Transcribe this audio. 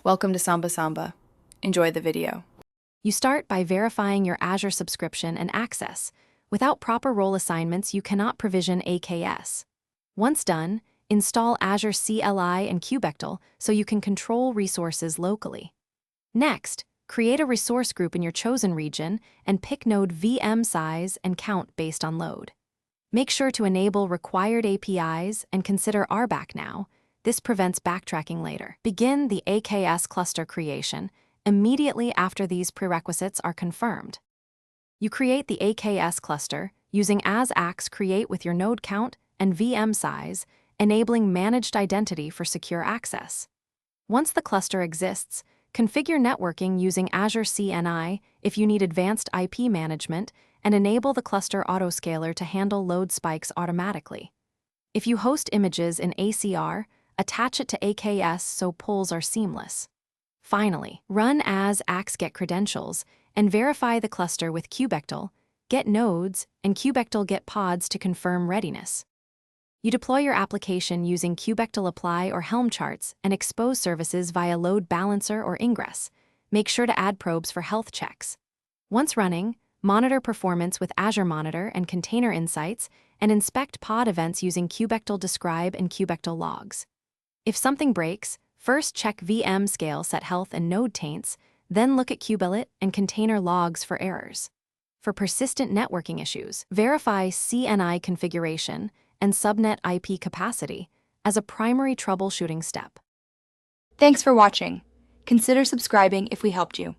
Welcome to Samba Samba. Enjoy the video. You start by verifying your Azure subscription and access. Without proper role assignments, you cannot provision AKS. Once done, install Azure CLI and Kubectl so you can control resources locally. Next, create a resource group in your chosen region and pick node VM size and count based on load. Make sure to enable required APIs and consider RBAC now. This prevents backtracking later. Begin the AKS cluster creation immediately after these prerequisites are confirmed. You create the AKS cluster using as-ax create with your node count and VM size, enabling managed identity for secure access. Once the cluster exists, configure networking using Azure CNI if you need advanced IP management, and enable the cluster autoscaler to handle load spikes automatically. If you host images in ACR, attach it to AKS so pulls are seamless. Finally, run as-ax get credentials and verify the cluster with Kubectl, get nodes, and Kubectl get pods to confirm readiness. You deploy your application using Kubectl apply or Helm charts and expose services via load balancer or ingress. Make sure to add probes for health checks. Once running, monitor performance with Azure Monitor and Container Insights, and inspect pod events using Kubectl Describe and Kubectl Logs. If something breaks, first check VM scale set health and node taints, then look at kubelet and container logs for errors. For persistent networking issues, verify CNI configuration and subnet IP capacity as a primary troubleshooting step. Thanks for watching. Consider subscribing if we helped you.